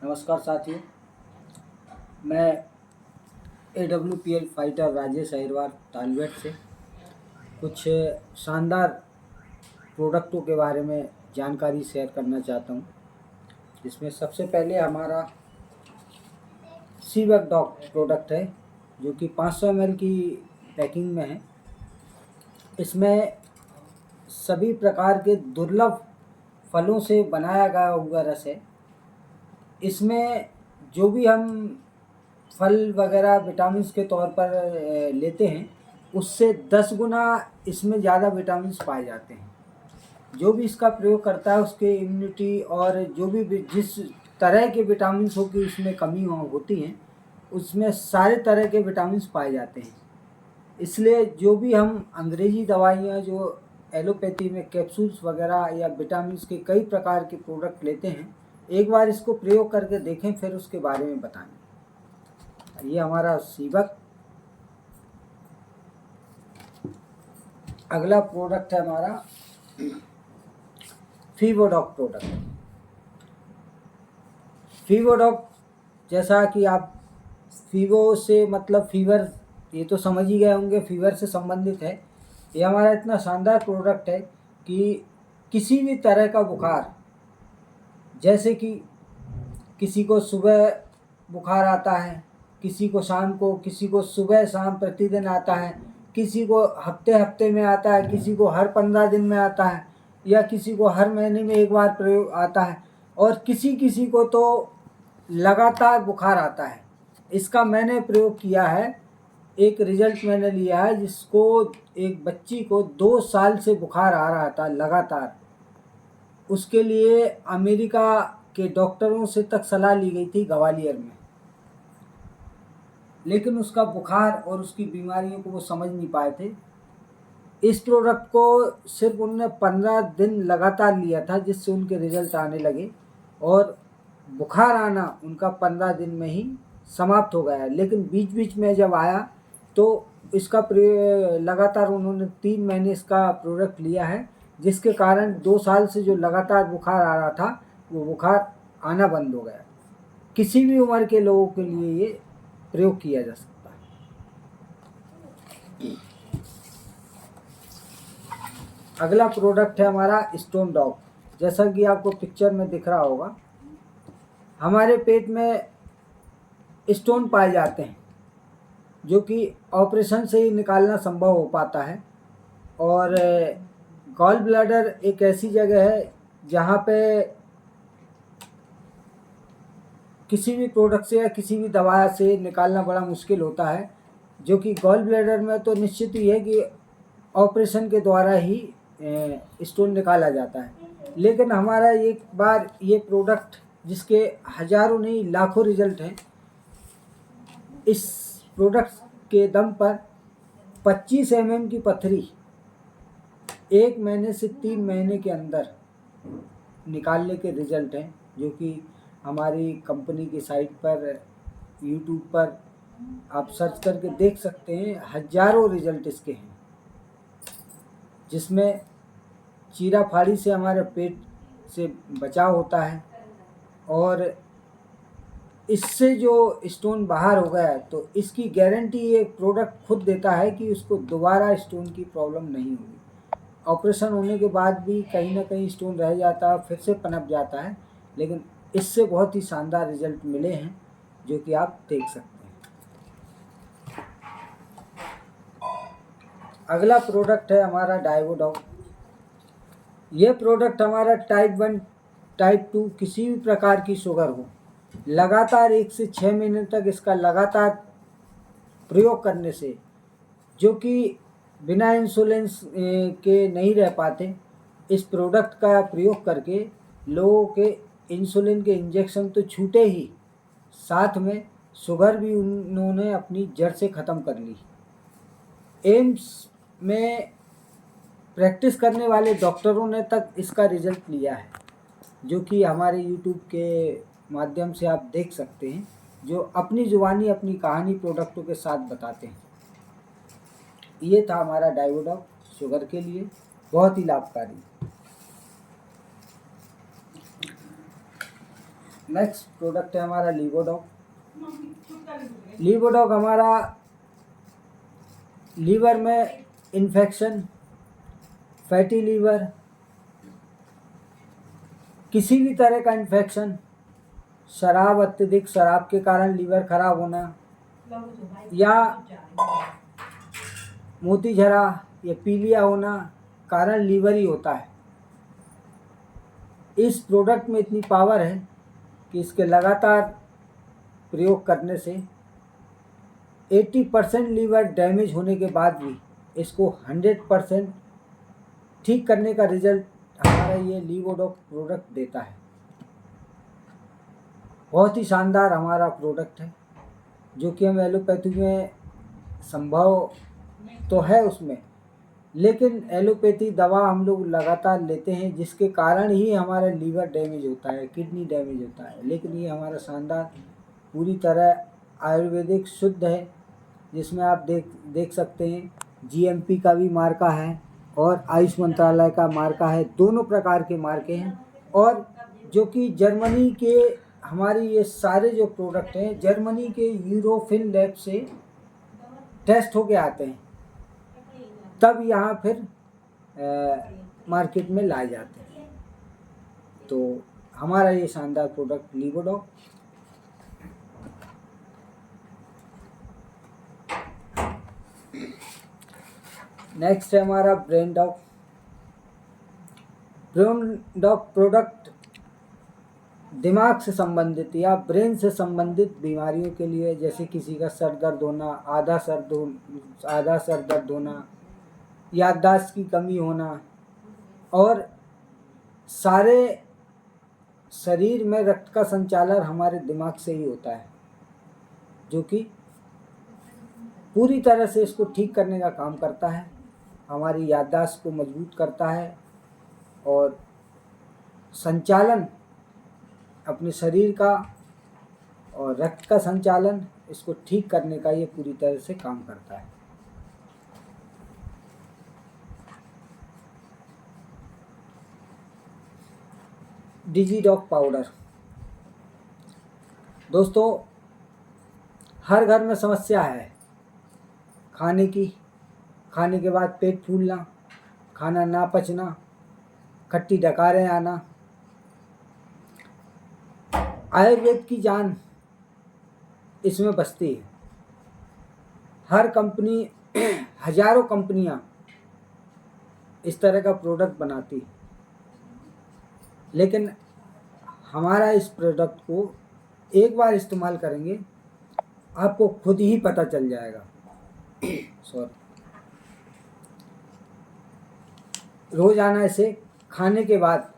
नमस्कार साथियों, मैं AWPL फाइटर राजेश अहिरवार तालवेट से कुछ शानदार प्रोडक्टों के बारे में जानकारी शेयर करना चाहता हूं। इसमें सबसे पहले हमारा सीवक डॉग प्रोडक्ट है, जो कि 500 ml की पैकिंग में है। इसमें सभी प्रकार के दुर्लभ फलों से बनाया गया हुआ रस है। इसमें जो भी हम फल वगैरह विटामिन्स के तौर पर लेते हैं, उससे 10 गुना इसमें ज़्यादा विटामिन्स पाए जाते हैं। जो भी इसका प्रयोग करता है उसके इम्यूनिटी और जो भी जिस तरह के विटामिन्स हो कि इसमें कमी होती हैं, उसमें सारे तरह के विटामिन्स पाए जाते हैं। इसलिए जो भी हम अंग्रेजी दवाइयाँ जो एलोपैथी में कैप्सूल्स वगैरह या विटामिन्स के कई प्रकार के प्रोडक्ट लेते हैं, एक बार इसको प्रयोग करके देखें, फिर उसके बारे में बताएं। ये हमारा सीवक। अगला प्रोडक्ट है हमारा फीवोडॉक प्रोडक्ट। फीवोडॉक, जैसा कि आप फीवो से मतलब फीवर, ये तो समझ ही गए होंगे, फीवर से संबंधित है। ये हमारा इतना शानदार प्रोडक्ट है कि किसी भी तरह का बुखार, जैसे कि किसी को सुबह बुखार आता है, किसी को शाम को, किसी को सुबह शाम प्रतिदिन आता है, किसी को हफ्ते हफ्ते में आता है, किसी को हर 15 दिन में आता है, या किसी को हर महीने में एक बार प्रयोग आता है, और किसी किसी को तो लगातार बुखार आता है। इसका मैंने प्रयोग किया है, एक रिजल्ट मैंने लिया है, जिसको एक बच्ची को 2 साल से बुखार आ रहा था लगातार। उसके लिए अमेरिका के डॉक्टरों से तक सलाह ली गई थी ग्वालियर में, लेकिन उसका बुखार और उसकी बीमारियों को वो समझ नहीं पाए थे। इस प्रोडक्ट को सिर्फ उन्होंने 15 दिन लगातार लिया था, जिससे उनके रिजल्ट आने लगे, और बुखार आना उनका 15 दिन में ही समाप्त हो गया। लेकिन बीच बीच में जब आया तो इसका लगातार उन्होंने 3 महीने इसका प्रोडक्ट लिया है, जिसके कारण 2 साल से जो लगातार बुखार आ रहा था, वो बुखार आना बंद हो गया। किसी भी उम्र के लोगों के लिए ये प्रयोग किया जा सकता है। अगला प्रोडक्ट है हमारा स्टोन डॉग। जैसा कि आपको पिक्चर में दिख रहा होगा, हमारे पेट में स्टोन पाए जाते हैं, जो कि ऑपरेशन से ही निकालना संभव हो पाता है। और गॉल ब्लैडर एक ऐसी जगह है जहाँ पे किसी भी प्रोडक्ट से या किसी भी दवा से निकालना बड़ा मुश्किल होता है, जो कि गॉल ब्लैडर में तो निश्चित ही है कि ऑपरेशन के द्वारा ही स्टोन निकाला जाता है। लेकिन हमारा एक बार ये प्रोडक्ट, जिसके हजारों नहीं लाखों रिजल्ट हैं, इस प्रोडक्ट के दम पर 25 mm की पथरी 1 महीने से 3 महीने के अंदर निकालने के रिजल्ट हैं, जो कि हमारी कंपनी की साइट पर, यूट्यूब पर आप सर्च करके देख सकते हैं। हजारों रिजल्ट इसके हैं, जिसमें चीरा फाड़ी से हमारे पेट से बचाव होता है, और इससे जो स्टोन बाहर हो गया है तो इसकी गारंटी ये प्रोडक्ट खुद देता है कि उसको दोबारा स्टोन की प्रॉब्लम नहीं होगी। ऑपरेशन होने के बाद भी कहीं ना कहीं स्टोन रह जाता है, फिर से पनप जाता है, लेकिन इससे बहुत ही शानदार रिजल्ट मिले हैं, जो कि आप देख सकते हैं। अगला प्रोडक्ट है हमारा डाइवोडॉग। ये प्रोडक्ट हमारा टाइप 1 टाइप 2 किसी भी प्रकार की शुगर हो, लगातार 1 से 6 महीने तक इसका लगातार प्रयोग करने से, जो कि बिना इंसुलिन के नहीं रह पाते, इस प्रोडक्ट का प्रयोग करके लोगों के इंसुलिन के इंजेक्शन तो छूटे ही, साथ में शुगर भी उन्होंने अपनी जड़ से ख़त्म कर ली। एम्स में प्रैक्टिस करने वाले डॉक्टरों ने तक इसका रिजल्ट लिया है, जो कि हमारे यूट्यूब के माध्यम से आप देख सकते हैं, जो अपनी जुबानी अपनी कहानी प्रोडक्टों के साथ बताते हैं। ये था हमारा डाइवोडॉग, शुगर के लिए बहुत ही लाभकारी। नेक्स्ट प्रोडक्ट है हमारा लीवोडॉक। लीवोडॉक हमारा लीवर में इन्फेक्शन, फैटी लीवर, किसी भी तरह का इन्फेक्शन, शराब, अत्यधिक शराब के कारण लीवर खराब होना, या मोतीझरा या पीलिया होना, कारण लीवर ही होता है। इस प्रोडक्ट में इतनी पावर है कि इसके लगातार प्रयोग करने से 80% लीवर डैमेज होने के बाद भी इसको 100% ठीक करने का रिजल्ट हमारा ये लीवोडॉक प्रोडक्ट देता है। बहुत ही शानदार हमारा प्रोडक्ट है, जो कि हम एलोपैथी में संभव तो है उसमें, लेकिन एलोपैथी दवा हम लोग लगातार लेते हैं, जिसके कारण ही हमारा लीवर डैमेज होता है, किडनी डैमेज होता है। लेकिन ये हमारा शानदार पूरी तरह आयुर्वेदिक शुद्ध है, जिसमें आप देख सकते हैं जीएमपी का भी मार्का है और आयुष मंत्रालय का मार्का है, दोनों प्रकार के मार्के हैं। और जो कि जर्मनी के हमारी ये सारे जो प्रोडक्ट हैं जर्मनी के यूरोफिन लैब से टेस्ट होके आते हैं, तब यहाँ फिर मार्केट में लाए जाते हैं। तो हमारा ये शानदार प्रोडक्ट लीवोडॉक। नेक्स्ट है हमारा brain doc. Brain doc product दिमाग से संबंधित या ब्रेन से संबंधित बीमारियों के लिए, जैसे किसी का सर दर्द होना, आधा सर दर्द होना, याददाश्त की कमी होना, और सारे शरीर में रक्त का संचालन हमारे दिमाग से ही होता है, जो कि पूरी तरह से इसको ठीक करने का काम करता है। हमारी याददाश्त को मजबूत करता है और संचालन अपने शरीर का और रक्त का संचालन इसको ठीक करने का ये पूरी तरह से काम करता है। डिजीडॉक पाउडर। दोस्तों, हर घर में समस्या है खाने की, खाने के बाद पेट फूलना, खाना ना पचना, खट्टी डकारें आना। आयुर्वेद की जान इसमें बसती है। हर कंपनी हजारों कंपनियां इस तरह का प्रोडक्ट बनाती है, लेकिन हमारा इस प्रोडक्ट को एक बार इस्तेमाल करेंगे आपको खुद ही पता चल जाएगा। सॉरी। रोजाना इसे खाने के बाद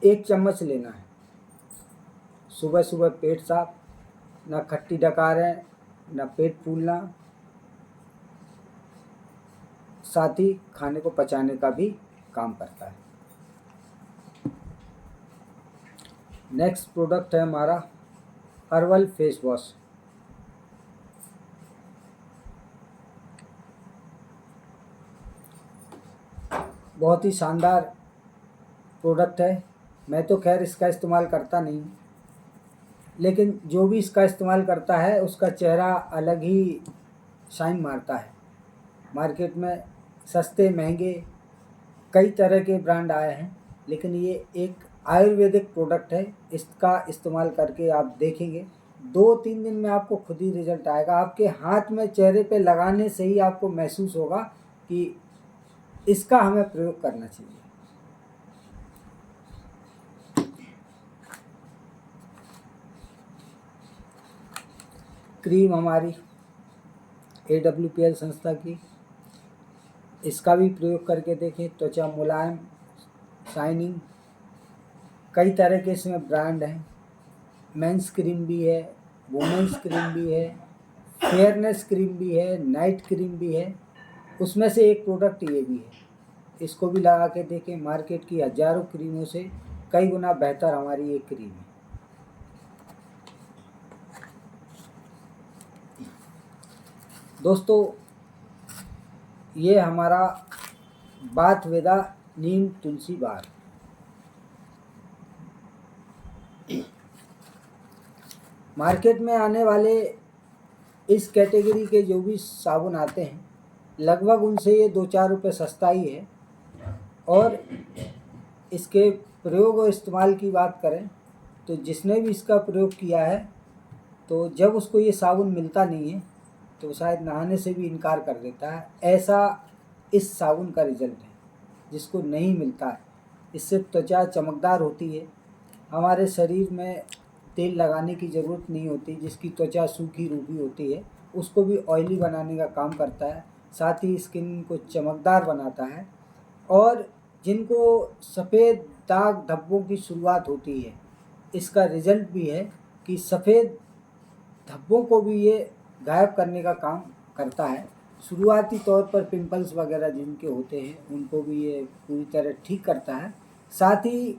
1 चम्मच लेना है। सुबह सुबह पेट साफ, ना खट्टी डकारें, ना पेट फूलना, साथ ही खाने को पचाने का भी काम करता है। नेक्स्ट प्रोडक्ट है हमारा हर्बल फेस वॉश। बहुत ही शानदार प्रोडक्ट है। मैं तो खैर इसका इस्तेमाल करता नहीं, लेकिन जो भी इसका इस्तेमाल करता है उसका चेहरा अलग ही शाइन मारता है। मार्केट में सस्ते महंगे कई तरह के ब्रांड आए हैं, लेकिन ये एक आयुर्वेदिक प्रोडक्ट है। इसका इस्तेमाल करके आप देखेंगे 2-3 दिन में आपको खुद ही रिजल्ट आएगा। आपके हाथ में चेहरे पे लगाने से ही आपको महसूस होगा कि इसका हमें प्रयोग करना चाहिए। क्रीम हमारी AWPL संस्था की, इसका भी प्रयोग करके देखें। त्वचा मुलायम, शाइनिंग, कई तरह के इसमें ब्रांड हैं। मेंस क्रीम भी है, वुमेंस क्रीम भी है, फेयरनेस क्रीम भी है, नाइट क्रीम भी है। उसमें से एक प्रोडक्ट ये भी है। इसको भी लगा के देखें। मार्केट की हजारों क्रीमों से कई गुना बेहतर हमारी ये क्रीम है। दोस्तों, ये हमारा बाथ वेदा नीम तुलसी बार। मार्केट में आने वाले इस कैटेगरी के जो भी साबुन आते हैं लगभग उनसे ये 2-4 रुपये सस्ता ही है। और इसके प्रयोग और इस्तेमाल की बात करें तो जिसने भी इसका प्रयोग किया है तो जब उसको ये साबुन मिलता नहीं है तो शायद नहाने से भी इनकार कर देता है। ऐसा इस साबुन का रिज़ल्ट है। जिसको नहीं मिलता है, इससे त्वचा चमकदार होती है, हमारे शरीर में तेल लगाने की ज़रूरत नहीं होती। जिसकी त्वचा सूखी रूखी होती है उसको भी ऑयली बनाने का काम करता है, साथ ही स्किन को चमकदार बनाता है। और जिनको सफ़ेद दाग धब्बों की शुरुआत होती है, इसका रिज़ल्ट भी है कि सफ़ेद धब्बों को भी ये गायब करने का काम करता है। शुरुआती तौर पर पिंपल्स वगैरह जिनके होते हैं उनको भी ये पूरी तरह ठीक करता है। साथ ही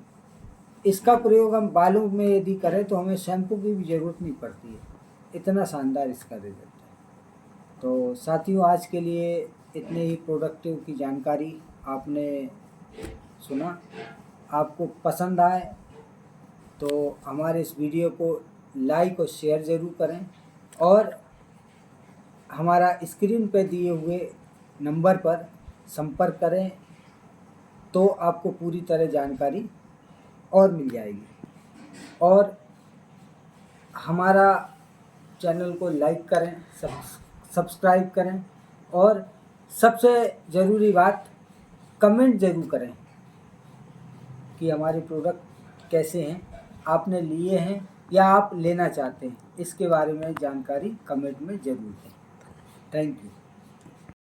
इसका प्रयोग हम बालों में यदि करें तो हमें शैम्पू की भी ज़रूरत नहीं पड़ती है। इतना शानदार इसका रिज़ल्ट है। तो साथियों, आज के लिए इतने ही प्रोडक्टिव की जानकारी आपने सुना। आपको पसंद आए तो हमारे इस वीडियो को लाइक और शेयर ज़रूर करें और हमारा स्क्रीन पर दिए हुए नंबर पर संपर्क करें तो आपको पूरी तरह जानकारी और मिल जाएगी। और हमारा चैनल को लाइक करें, सब्सक्राइब करें और सबसे ज़रूरी बात कमेंट ज़रूर करें कि हमारे प्रोडक्ट कैसे हैं, आपने लिए हैं या आप लेना चाहते हैं। इसके बारे में जानकारी कमेंट में ज़रूर दें। Thank you.